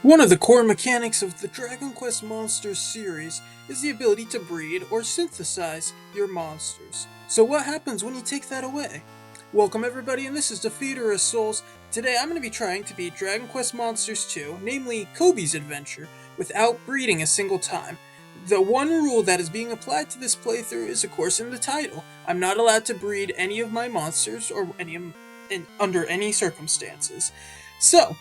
One of the core mechanics of the Dragon Quest Monsters series is the ability to breed or synthesize your monsters. So what happens when you take that away? Welcome everybody, and this is Defeater of Souls. Today I'm going to be trying to beat Dragon Quest Monsters 2, namely Kobe's Adventure, without breeding a single time. The one rule that is being applied to this playthrough is of course in the title. I'm not allowed to breed any of my monsters or under any circumstances. So,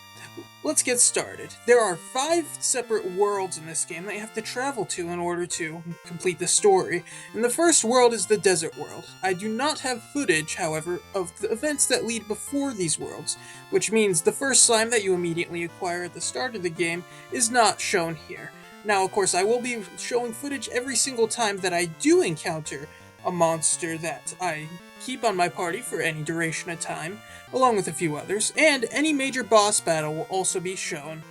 let's get started. There are 5 separate worlds in this game that you have to travel to in order to complete the story, and the first world is the desert world. I do not have footage, however, of the events that lead before these worlds, which means the first slime that you immediately acquire at the start of the game is not shown here. Now, of course, I will be showing footage every single time that I do encounter a monster that I keep on my party for any duration of time, along with a few others, and any major boss battle will also be shown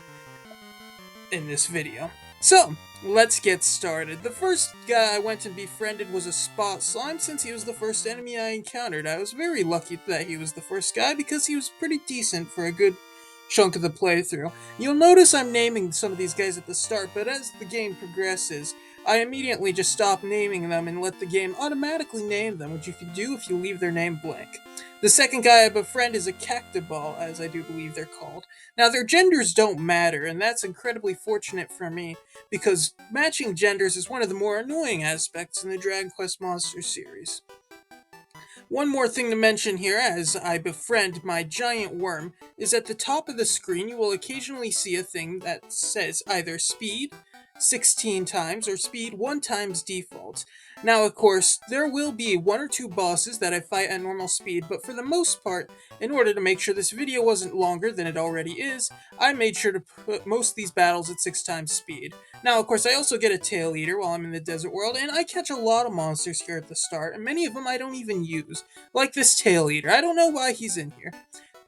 in this video. So, let's get started. The first guy I went and befriended was a spot slime since he was the first enemy I encountered. I was very lucky that he was the first guy because he was pretty decent for a good chunk of the playthrough. You'll notice I'm naming some of these guys at the start, but as the game progresses, I immediately just stop naming them and let the game automatically name them, which you can do if you leave their name blank. The second guy I befriend is a cactiball, as I do believe they're called. Now, their genders don't matter, and that's incredibly fortunate for me, because matching genders is one of the more annoying aspects in the Dragon Quest Monsters series. One more thing to mention here as I befriend my giant worm is at the top of the screen you will occasionally see a thing that says either speed 16 times or speed 1 times default. Now, of course, there will be 1 or 2 bosses that I fight at normal speed, but for the most part, in order to make sure this video wasn't longer than it already is, I made sure to put most of these battles at 6 times speed. Now, of course, I also get a tail eater while I'm in the desert world, and I catch a lot of monsters here at the start, and many of them I don't even use, like this tail eater. I don't know why he's in here.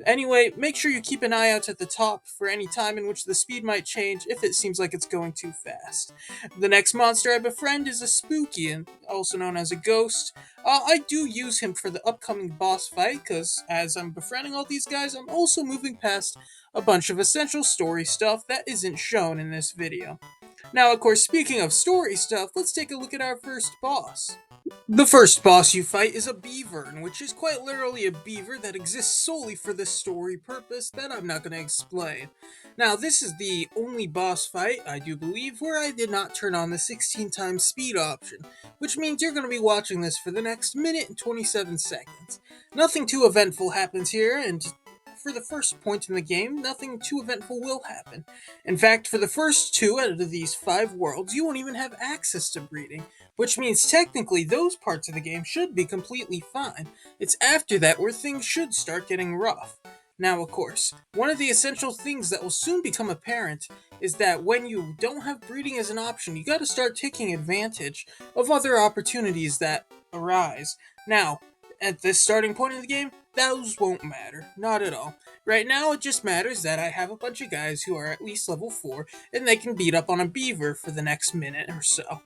Anyway, make sure you keep an eye out at the top for any time in which the speed might change if it seems like it's going too fast. The next monster I befriend is a spooky, and also known as a ghost. I do use him for the upcoming boss fight, because as I'm befriending all these guys, I'm also moving past a bunch of essential story stuff that isn't shown in this video. Now, of course, speaking of story stuff, let's take a look at our first boss. The first boss you fight is a beavern, which is quite literally a beaver that exists solely for this story purpose that I'm not going to explain. Now, this is the only boss fight, I do believe, where I did not turn on the 16 times speed option, which means you're going to be watching this for the next minute and 27 seconds. Nothing too eventful happens here, and for the first point in the game, nothing too eventful will happen. In fact, for the first 2 out of these 5 worlds, you won't even have access to breeding, which means technically those parts of the game should be completely fine. It's after that where things should start getting rough. Now, of course, one of the essential things that will soon become apparent is that when you don't have breeding as an option, you gotta start taking advantage of other opportunities that arise. Now, at this starting point in the game, those won't matter. Not at all. Right now, it just matters that I have a bunch of guys who are at least level 4, and they can beat up on a beaver for the next minute or so.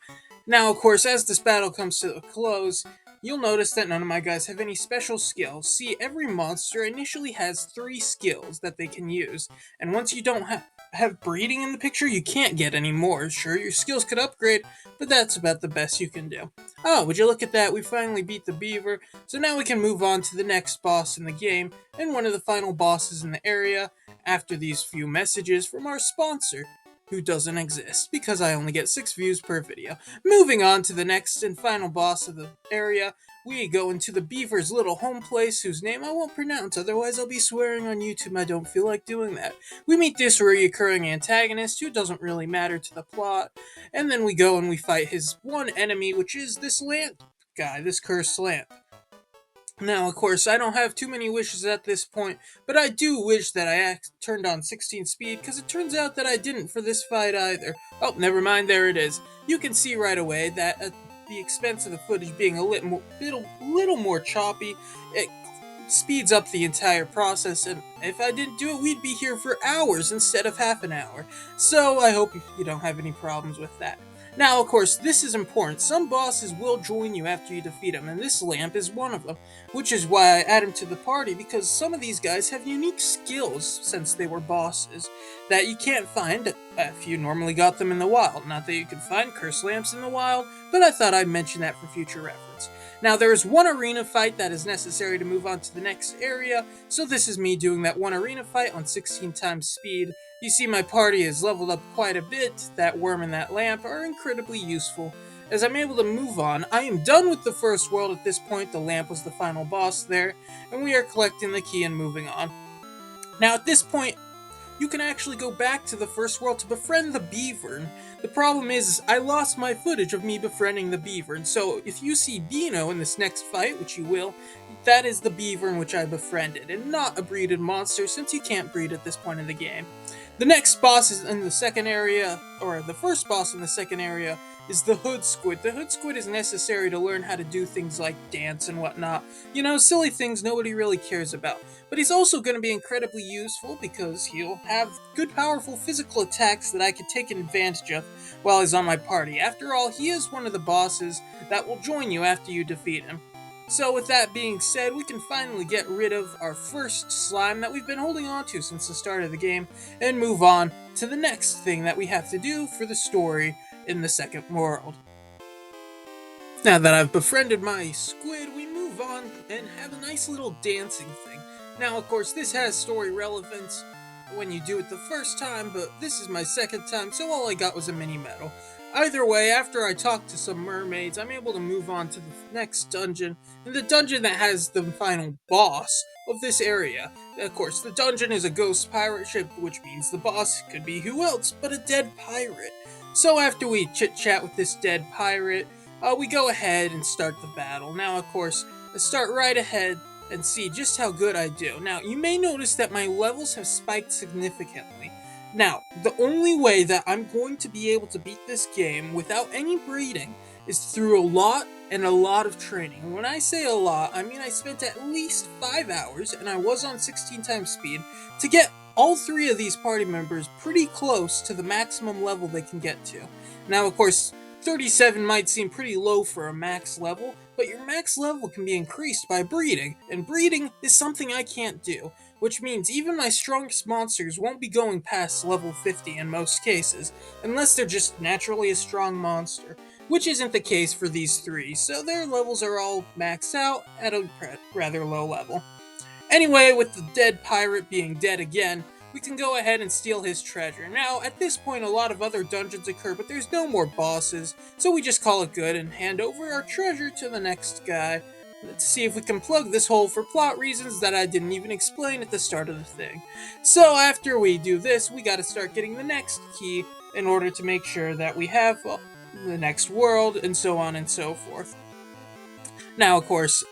Now, of course, as this battle comes to a close, you'll notice that none of my guys have any special skills. See, every monster initially has 3 skills that they can use, and once you don't have breeding in the picture, you can't get any more. Sure, your skills could upgrade, but that's about the best you can do. Oh, would you look at that, we finally beat the beaver, so now we can move on to the next boss in the game, and one of the final bosses in the area, after these few messages from our sponsor, who doesn't exist, because I only get 6 views per video. Moving on to the next and final boss of the area, we go into the beaver's little home place, whose name I won't pronounce, otherwise I'll be swearing on YouTube. I don't feel like doing that. We meet this recurring antagonist, who doesn't really matter to the plot, and then we go and we fight his one enemy, which is this lamp guy, this cursed lamp. Now, of course, I don't have too many wishes at this point, but I do wish that I turned on 16 speed, because it turns out that I didn't for this fight either. Oh, never mind, there it is. You can see right away that at the expense of the footage being a little more choppy, it speeds up the entire process, and if I didn't do it, we'd be here for hours instead of half an hour. So I hope you don't have any problems with that. Now, of course, this is important. Some bosses will join you after you defeat them, and this lamp is one of them, which is why I add him to the party, because some of these guys have unique skills, since they were bosses, that you can't find if you normally got them in the wild. Not that you can find curse lamps in the wild, but I thought I'd mention that for future reference. Now, there is one arena fight that is necessary to move on to the next area, so this is me doing that one arena fight on 16 times speed. You see my party is leveled up quite a bit. That worm and that lamp are incredibly useful. As I'm able to move on, I am done with the first world at this point. The lamp was the final boss there, and we are collecting the key and moving on. Now at this point, you can actually go back to the first world to befriend the beaver. The problem is I lost my footage of me befriending the beaver, and so if you see Beano in this next fight, which you will, that is the beaver in which I befriended, and not a breeded monster, since you can't breed at this point in the game. The next boss is in the second area, or the first boss in the second area, is the hood squid. The hood squid is necessary to learn how to do things like dance and whatnot. You know, silly things nobody really cares about. But he's also going to be incredibly useful because he'll have good powerful physical attacks that I could take advantage of while he's on my party. After all, he is one of the bosses that will join you after you defeat him. So with that being said, we can finally get rid of our first slime that we've been holding on to since the start of the game and move on to the next thing that we have to do for the story in the second world. Now that I've befriended my squid, we move on and have a nice little dancing thing. Now, of course, this has story relevance when you do it the first time, but this is my second time, so all I got was a mini medal. Either way, after I talk to some mermaids, I'm able to move on to the next dungeon, and the dungeon that has the final boss of this area. Of course, the dungeon is a ghost pirate ship, which means the boss could be who else but a dead pirate. So after we chit-chat with this dead pirate, we go ahead and start the battle. Now, of course, I start right ahead and see just how good I do. Now, you may notice that my levels have spiked significantly. Now, the only way that I'm going to be able to beat this game without any breeding is through a lot and a lot of training. And when I say a lot, I mean I spent at least 5 hours, and I was on 16 times speed, to get all 3 of these party members pretty close to the maximum level they can get to. Now, of course, 37 might seem pretty low for a max level, but your max level can be increased by breeding, and breeding is something I can't do, which means even my strongest monsters won't be going past level 50 in most cases, unless they're just naturally a strong monster, which isn't the case for these 3, so their levels are all maxed out at a rather low level. Anyway, with the dead pirate being dead again, we can go ahead and steal his treasure. Now, at this point, a lot of other dungeons occur, but there's no more bosses, so we just call it good and hand over our treasure to the next guy. Let's see if we can plug this hole for plot reasons that I didn't even explain at the start of the thing. So after we do this, we gotta start getting the next key in order to make sure that we have the next world, and so on and so forth. Now, of course,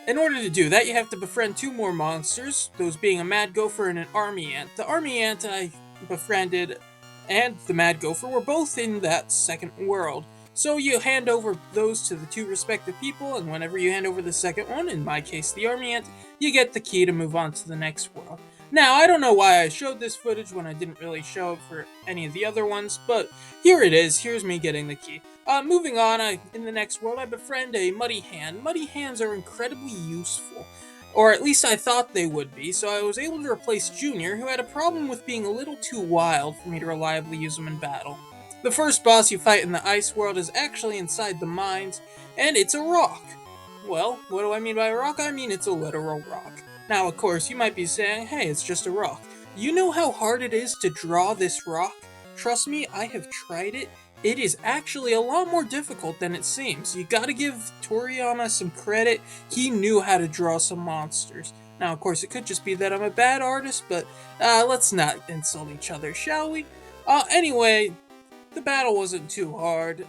in order to do that, you have to befriend 2 more monsters, those being a mad gopher and an army ant. The army ant I befriended and the mad gopher were both in that second world. So you hand over those to the 2 respective people, and whenever you hand over the second one, in my case the army ant, you get the key to move on to the next world. Now, I don't know why I showed this footage when I didn't really show it for any of the other ones, but here it is. Here's me getting the key. Moving on, in the next world, I befriend a muddy hand. Muddy hands are incredibly useful, or at least I thought they would be, so I was able to replace Junior, who had a problem with being a little too wild for me to reliably use him in battle. The first boss you fight in the ice world is actually inside the mines, and it's a rock. Well, what do I mean by a rock? I mean it's a literal rock. Now, of course, you might be saying, hey, it's just a rock. You know how hard it is to draw this rock? Trust me, I have tried it. It is actually a lot more difficult than it seems. You gotta give Toriyama some credit. He knew how to draw some monsters. Now, of course, it could just be that I'm a bad artist, but let's not insult each other, shall we? Anyway, the battle wasn't too hard.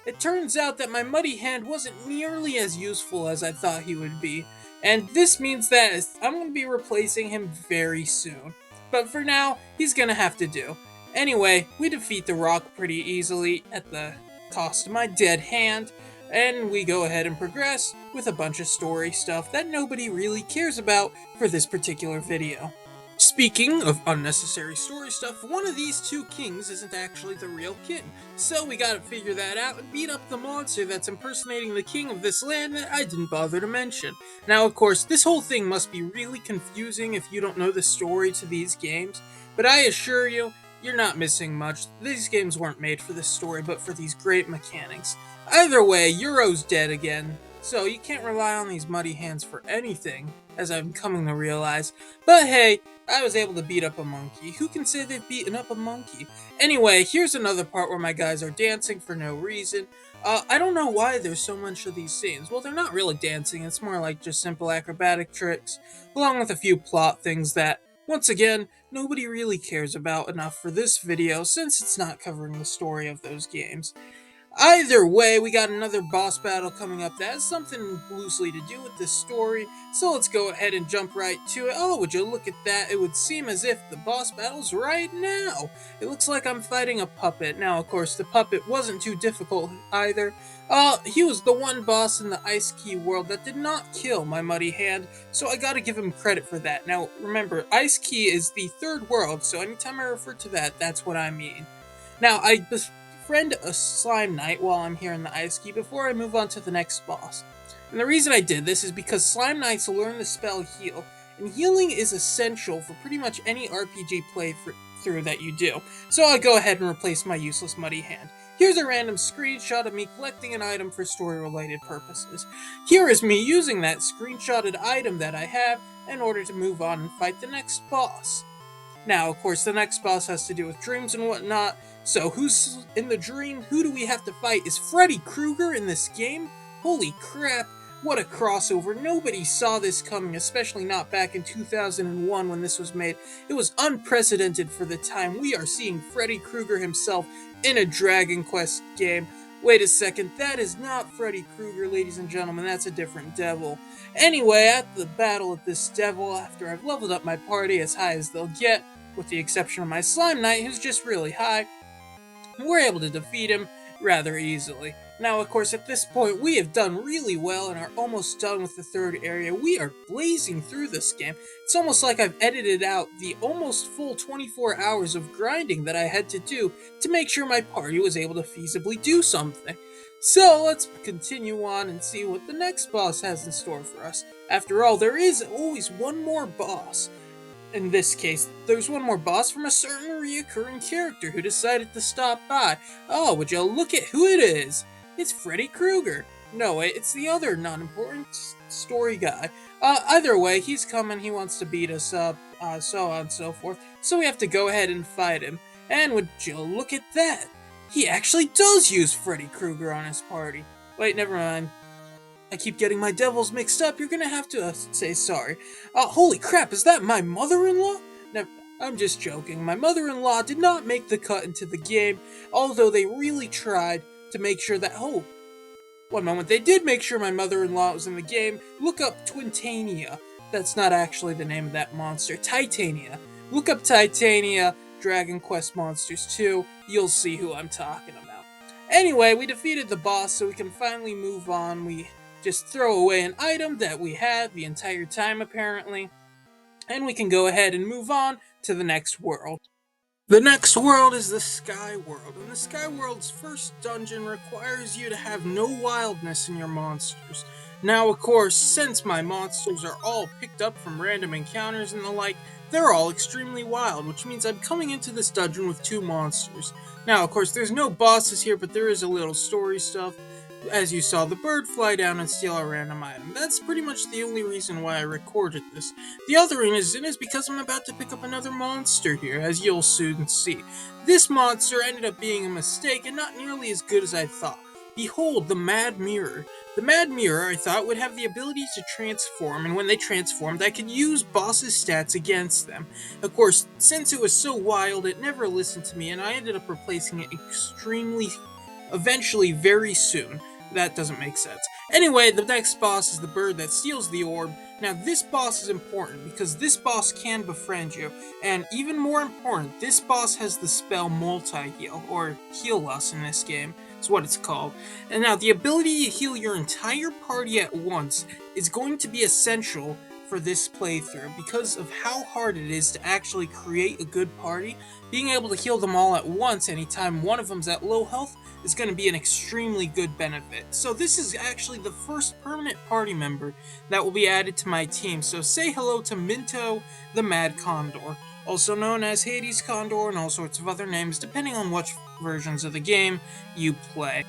It turns out that my muddy hand wasn't nearly as useful as I thought he would be. And this means that I'm going to be replacing him very soon. But for now, he's going to have to do. Anyway, we defeat the rock pretty easily at the cost of my dead hand, and we go ahead and progress with a bunch of story stuff that nobody really cares about for this particular video. Speaking of unnecessary story stuff, one of these two kings isn't actually the real king, so we gotta figure that out and beat up the monster that's impersonating the king of this land that I didn't bother to mention. Now, of course, this whole thing must be really confusing if you don't know the story to these games, but I assure you, you're not missing much. These games weren't made for this story, but for these great mechanics. Either way, Euro's dead again, so you can't rely on these muddy hands for anything, as I'm coming to realize. But hey, I was able to beat up a monkey. Who can say they've beaten up a monkey? Anyway, here's another part where my guys are dancing for no reason. I don't know why there's so much of these scenes. Well, they're not really dancing, it's more like just simple acrobatic tricks, along with a few plot things that, once again, nobody really cares about enough for this video since it's not covering the story of those games. Either way, we got another boss battle coming up that has something loosely to do with this story, so let's go ahead and jump right to it. Oh, would you look at that? It would seem as if the boss battle's right now. It looks like I'm fighting a puppet. Now, of course, the puppet wasn't too difficult either. He was the one boss in the Ice Key world that did not kill my muddy hand, so I gotta give him credit for that. Now, remember, Ice Key is the third world, so anytime I refer to that, that's what I mean. Now, I befriend a slime knight while I'm here in the Ice Key before I move on to the next boss. And the reason I did this is because slime knights learn the spell heal, and healing is essential for pretty much any RPG playthrough that you do. So I'll go ahead and replace my useless muddy hand. Here's a random screenshot of me collecting an item for story-related purposes. Here is me using that screenshotted item that I have in order to move on and fight the next boss. Now, of course, the next boss has to do with dreams and whatnot, so who's in the dream? Who do we have to fight? Is Freddy Krueger in this game? Holy crap, what a crossover. Nobody saw this coming, especially not back in 2001 when this was made. It was unprecedented for the time. We are seeing Freddy Krueger himself in a Dragon Quest game. Wait a second, that is not Freddy Krueger, ladies and gentlemen, that's a different devil. Anyway, at the battle of this devil, after I've leveled up my party as high as they'll get, with the exception of my Slime Knight, who's just really high, we're able to defeat him rather easily. Now, of course, at this point, we have done really well and are almost done with the third area. We are blazing through this game. It's almost like I've edited out the almost full 24 hours of grinding that I had to do to make sure my party was able to feasibly do something. So, let's continue on and see what the next boss has in store for us. After all, there is always one more boss. In this case, there's one more boss from a certain reoccurring character who decided to stop by. Oh, would you look at who it is? It's Freddy Krueger. No, wait, it's the other non-important story guy. Either way, he's coming, he wants to beat us up, so on and so forth. So we have to go ahead and fight him. And would you look at that? He actually does use Freddy Krueger on his party. Wait, never mind. I keep getting my devils mixed up. You're gonna have to say sorry. Holy crap, is that my mother-in-law? No, I'm just joking. My mother-in-law did not make the cut into the game, although they really tried to make sure that... Oh, one moment. They did make sure my mother-in-law was in the game. Look up Twintania. That's not actually the name of that monster. Titania. Look up Titania, Dragon Quest Monsters 2. You'll see who I'm talking about. Anyway, we defeated the boss, so we can finally move on. We just throw away an item that we had the entire time, apparently. And we can go ahead and move on to the next world. The next world is the Sky World, and the Sky World's first dungeon requires you to have no wildness in your monsters. Now, of course, since my monsters are all picked up from random encounters and the like, they're all extremely wild, which means I'm coming into this dungeon with 2 monsters. Now, of course, there's no bosses here, but there is a little story stuff. As you saw the bird fly down and steal a random item. That's pretty much the only reason why I recorded this. The other reason is because I'm about to pick up another monster here, as you'll soon see. This monster ended up being a mistake and not nearly as good as I thought. Behold, the Mad Mirror. The Mad Mirror, I thought, would have the ability to transform, and when they transformed, I could use boss's stats against them. Of course, since it was so wild, it never listened to me, and I ended up replacing it eventually very soon. That doesn't make sense. Anyway, the next boss is the bird that steals the orb. Now, this boss is important because this boss can befriend you, and even more important, this boss has the spell multi-heal, or heal us in this game. It's what it's called. And now, the ability to heal your entire party at once is going to be essential for this playthrough because of how hard it is to actually create a good party. Being able to heal them all at once anytime one of them's at low health is going to be an extremely good benefit. So this is actually the first permanent party member that will be added to my team. So say hello to Minto the Mad Condor, also known as Hades Condor and all sorts of other names depending on which versions of the game you play.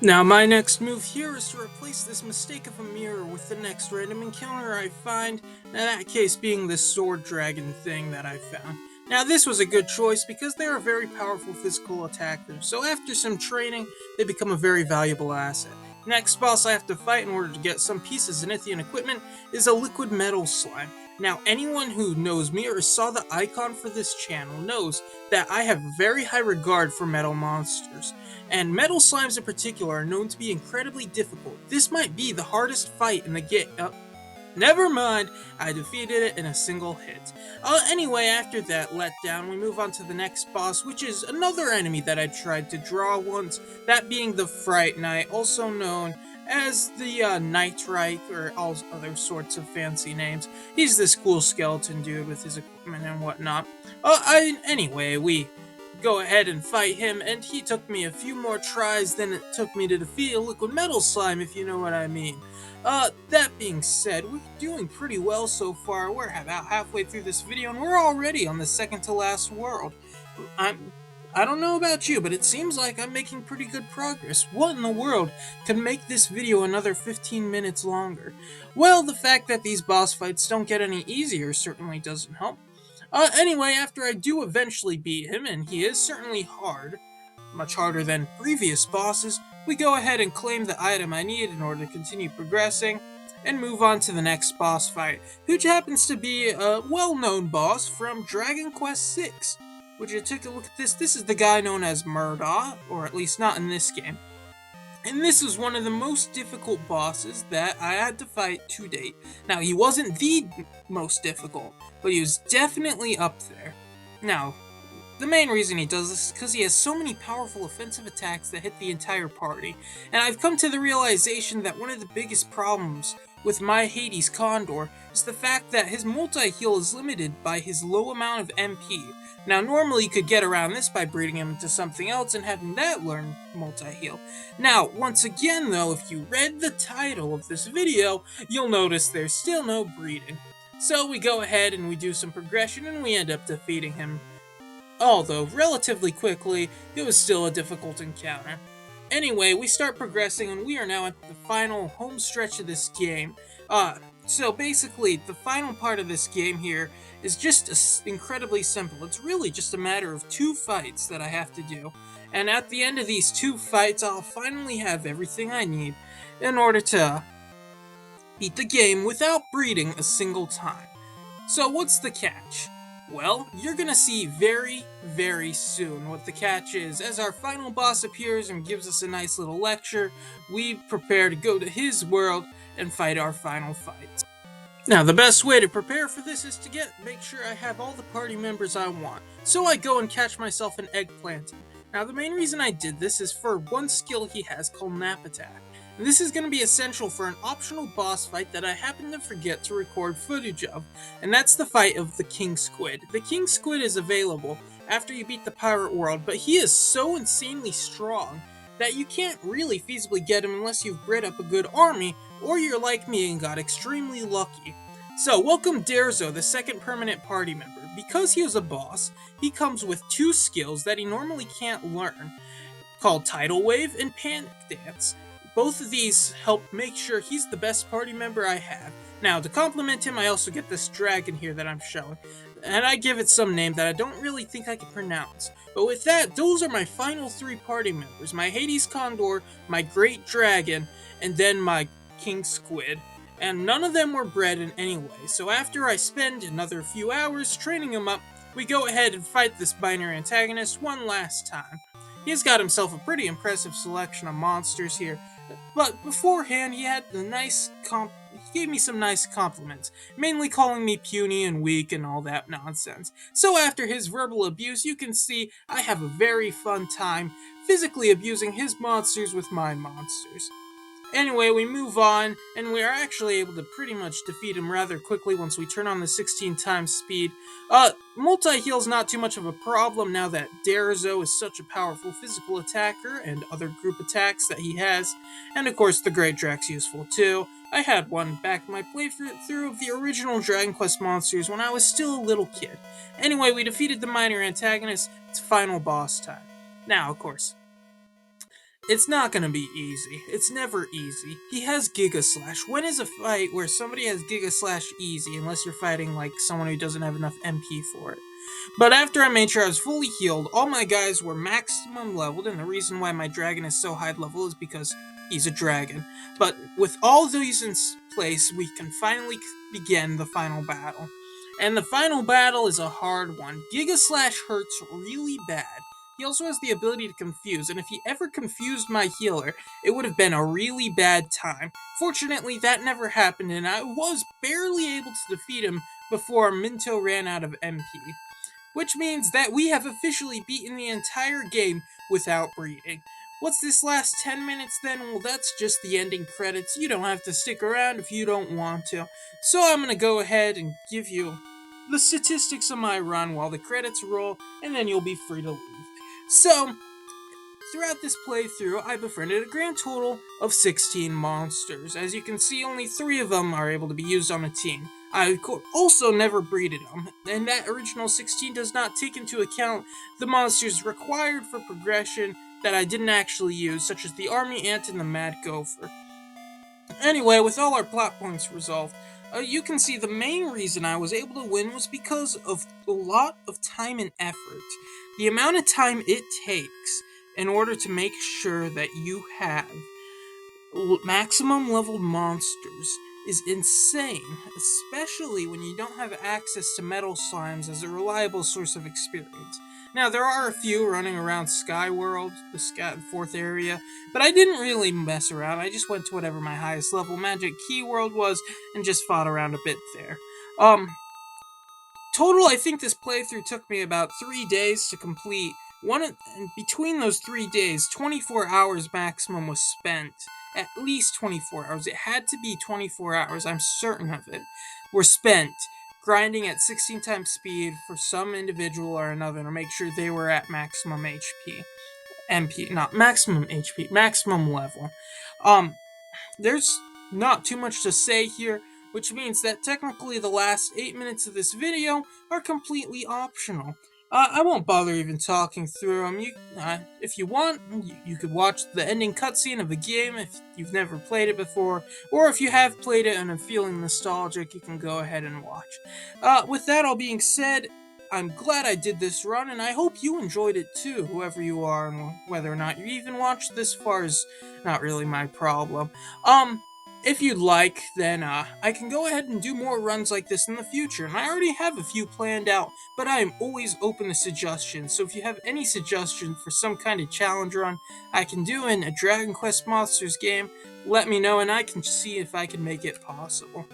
Now, my next move here is to replace this mistake of a mirror with the next random encounter I find, in that case being this sword dragon thing that I found. Now, this was a good choice because they're a very powerful physical attacker, so after some training, they become a very valuable asset. Next boss I have to fight in order to get some pieces of Zenithian equipment is a liquid metal slime. Now, anyone who knows me or saw the icon for this channel knows that I have very high regard for metal monsters, and metal slimes in particular are known to be incredibly difficult. This might be the hardest fight in the game. Never mind, I defeated it in a single hit. Anyway, after that letdown, we move on to the next boss, which is another enemy that I tried to draw once, that being the Fright Knight, also known as the Night Reich, or all other sorts of fancy names. He's this cool skeleton dude with his equipment and whatnot. Anyway, we go ahead and fight him, and he took me a few more tries than it took me to defeat a liquid metal slime, if you know what I mean. That being said, we're doing pretty well so far. We're about halfway through this video, and we're already on the second to last world. I don't know about you, but it seems like I'm making pretty good progress. What in the world can make this video another 15 minutes longer? Well, the fact that these boss fights don't get any easier certainly doesn't help. Anyway, after I do eventually beat him, and he is certainly hard, much harder than previous bosses, we go ahead and claim the item I need in order to continue progressing, and move on to the next boss fight, which happens to be a well-known boss from Dragon Quest VI. Would you take a look at this? This is the guy known as Murdoch, or at least not in this game. And this is one of the most difficult bosses that I had to fight to date. Now, he wasn't the most difficult, but he was definitely up there. Now, the main reason he does this is because he has so many powerful offensive attacks that hit the entire party, and I've come to the realization that one of the biggest problems with my Hades Condor is the fact that his multi-heal is limited by his low amount of MP. Now, normally you could get around this by breeding him into something else and having that learn multi-heal. Now, once again though, if you read the title of this video, you'll notice there's still no breeding. So we go ahead and we do some progression and we end up defeating him. Although, relatively quickly, it was still a difficult encounter. Anyway, we start progressing and we are now at the final home stretch of this game. So basically, the final part of this game here is just incredibly simple. It's really just a matter of 2 fights that I have to do. And at the end of these 2 fights, I'll finally have everything I need in order to beat the game without breeding a single time. So what's the catch? Well, you're gonna see very, very soon what the catch is. As our final boss appears and gives us a nice little lecture, we prepare to go to his world and fight our final fight. Now, the best way to prepare for this is to make sure I have all the party members I want. So I go and catch myself an eggplant. Now, the main reason I did this is for one skill he has called Nap Attack. And this is going to be essential for an optional boss fight that I happened to forget to record footage of, and that's the fight of the King Squid. The King Squid is available after you beat the Pirate World, but he is so insanely strong that you can't really feasibly get him unless you've bred up a good army, or you're like me and got extremely lucky. So, welcome Derzo, the second permanent party member. Because he is a boss, he comes with 2 skills that he normally can't learn, called Tidal Wave and Panic Dance. Both of these help make sure he's the best party member I have. Now, to compliment him, I also get this dragon here that I'm showing, and I give it some name that I don't really think I can pronounce. But with that, those are my final 3 party members. My Hades Condor, my Great Dragon, and then my King Squid. And none of them were bred in any way, so after I spend another few hours training them up, we go ahead and fight this binary antagonist one last time. He's got himself a pretty impressive selection of monsters here, but beforehand he gave me some nice compliments, mainly calling me puny and weak and all that nonsense. So after his verbal abuse, you can see I have a very fun time physically abusing his monsters with my monsters. Anyway, we move on, and we are actually able to pretty much defeat him rather quickly once we turn on the 16 times speed. Multi-heal's not too much of a problem now that Derizo is such a powerful physical attacker and other group attacks that he has, and of course the Great Drak's useful too. I had one back in my playthrough of the original Dragon Quest monsters when I was still a little kid. Anyway, we defeated the minor antagonist, it's final boss time. Now, of course, it's not gonna be easy. It's never easy. He has Giga Slash. When is a fight where somebody has Giga Slash easy, unless you're fighting like someone who doesn't have enough MP for it? But after I made sure I was fully healed, all my guys were maximum leveled, and the reason why my dragon is so high level is because he's a dragon. But with all these in place, we can finally begin the final battle. And the final battle is a hard one. Giga Slash hurts really bad. He also has the ability to confuse, and if he ever confused my healer, it would have been a really bad time. Fortunately, that never happened, and I was barely able to defeat him before Minto ran out of MP. Which means that we have officially beaten the entire game without breeding. What's this last 10 minutes then? Well, that's just the ending credits. You don't have to stick around if you don't want to. So I'm gonna go ahead and give you the statistics of my run while the credits roll, and then you'll be free to leave. So, throughout this playthrough, I befriended a grand total of 16 monsters. As you can see, only 3 of them are able to be used on a team. I also never breeded them, and that original 16 does not take into account the monsters required for progression that I didn't actually use, such as the army ant and the mad gopher. Anyway, with all our plot points resolved, you can see the main reason I was able to win was because of a lot of time and effort. The amount of time it takes in order to make sure that you have maximum leveled monsters is insane, especially when you don't have access to metal slimes as a reliable source of experience. Now, there are a few running around Skyworld, the fourth area, but I didn't really mess around. I just went to whatever my highest level Magic Key World was and just fought around a bit there. Total, I think this playthrough took me about 3 days to complete. And between those 3 days, 24 hours maximum was spent. At least 24 hours. It had to be 24 hours, I'm certain of it. Were spent grinding at 16 times speed for some individual or another to make sure they were at maximum HP. MP, not maximum HP, maximum level. There's not too much to say here, which means that technically the last 8 minutes of this video are completely optional. I won't bother even talking through them. If you want, you could watch the ending cutscene of the game if you've never played it before, or if you have played it and are feeling nostalgic, you can go ahead and watch. With that all being said, I'm glad I did this run, and I hope you enjoyed it too, whoever you are, and whether or not you even watched this far is not really my problem. If you'd like, then I can go ahead and do more runs like this in the future, and I already have a few planned out, but I am always open to suggestions, so if you have any suggestions for some kind of challenge run I can do in a Dragon Quest Monsters game, let me know and I can see if I can make it possible.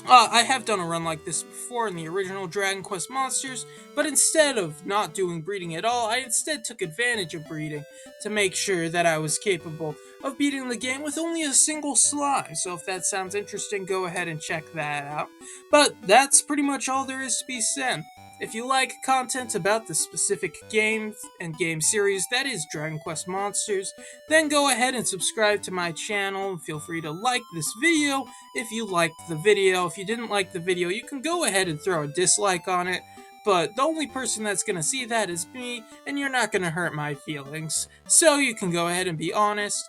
I have done a run like this before in the original Dragon Quest Monsters, but instead of not doing breeding at all, I instead took advantage of breeding to make sure that I was capable of beating the game with only a single slime. So if that sounds interesting, go ahead and check that out. But that's pretty much all there is to be said. If you like content about the specific game and game series that is Dragon Quest Monsters, then go ahead and subscribe to my channel. Feel free to like this video if you liked the video. If you didn't like the video, you can go ahead and throw a dislike on it, but the only person that's going to see that is me, and you're not going to hurt my feelings. So you can go ahead and be honest.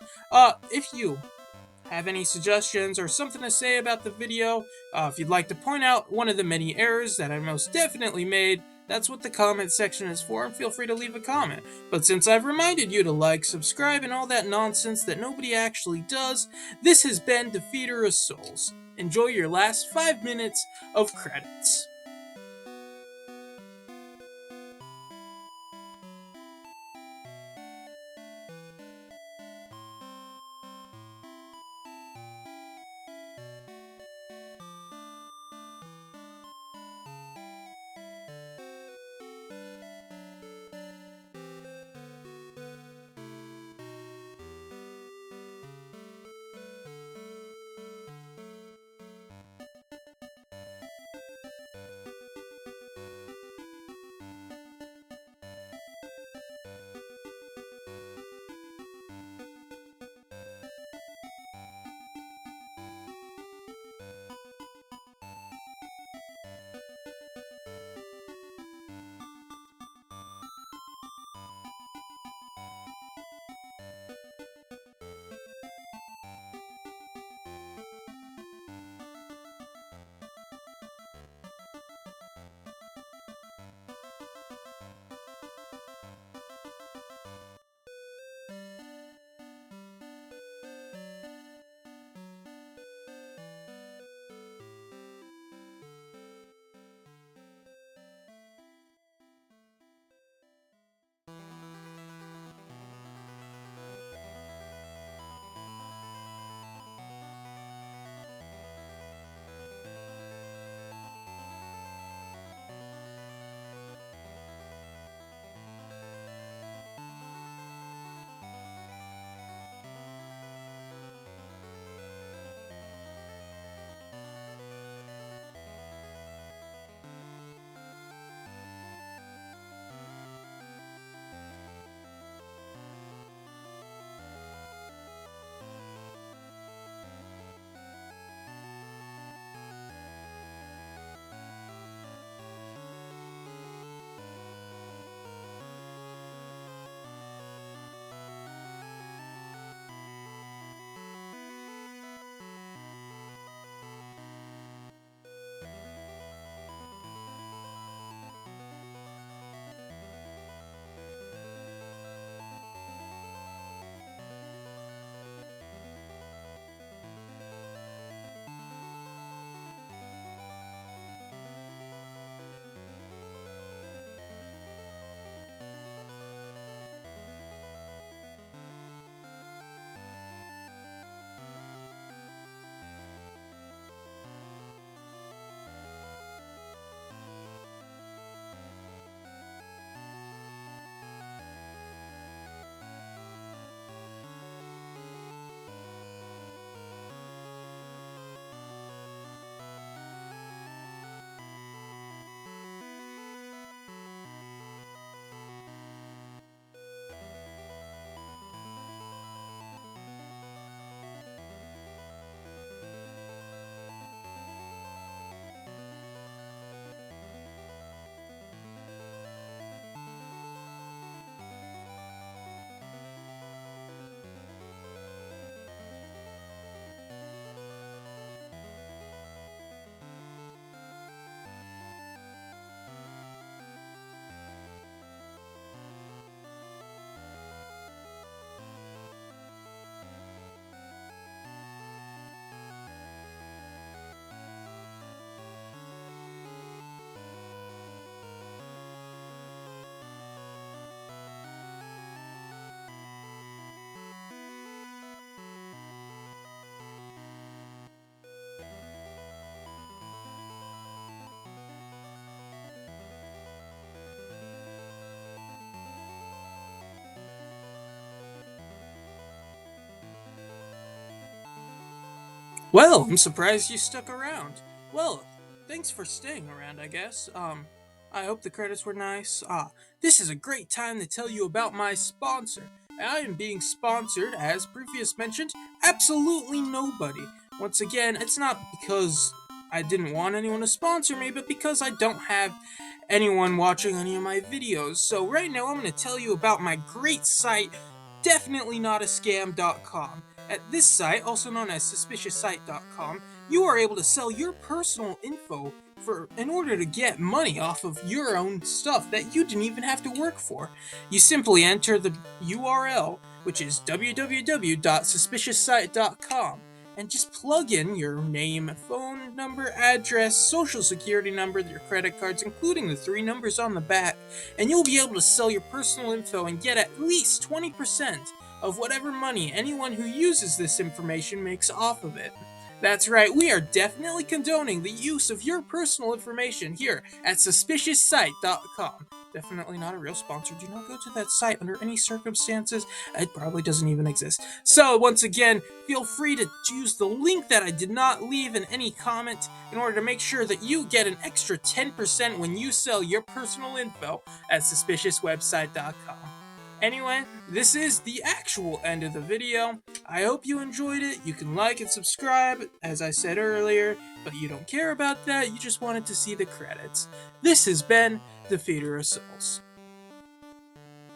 If you have any suggestions or something to say about the video, if you'd like to point out one of the many errors that I most definitely made, that's what the comment section is for, and feel free to leave a comment. But since I've reminded you to like, subscribe, and all that nonsense that nobody actually does, this has been Defeater of Souls. Enjoy your last 5 minutes of credits. Well, I'm surprised you stuck around. Well, thanks for staying around, I guess. I hope the credits were nice. This is a great time to tell you about my sponsor. I am being sponsored, as previous mentioned, absolutely nobody. Once again, it's not because I didn't want anyone to sponsor me, but because I don't have anyone watching any of my videos. So right now I'm going to tell you about my great site, definitely-not-a-scam.com. At this site, also known as suspicioussite.com, you are able to sell your personal info in order to get money off of your own stuff that you didn't even have to work for. You simply enter the URL, which is www.suspicioussite.com, and just plug in your name, phone number, address, social security number, your credit cards, including the 3 numbers on the back, and you'll be able to sell your personal info and get at least 20% of whatever money anyone who uses this information makes off of it. That's right, we are definitely condoning the use of your personal information here at suspicioussite.com. Definitely not a real sponsor. Do not go to that site under any circumstances. It probably doesn't even exist. So, once again, feel free to use the link that I did not leave in any comment in order to make sure that you get an extra 10% when you sell your personal info at suspiciouswebsite.com. Anyway, this is the actual end of the video. I hope you enjoyed it. You can like and subscribe, as I said earlier, but you don't care about that. You just wanted to see the credits. This has been Defeater of Souls.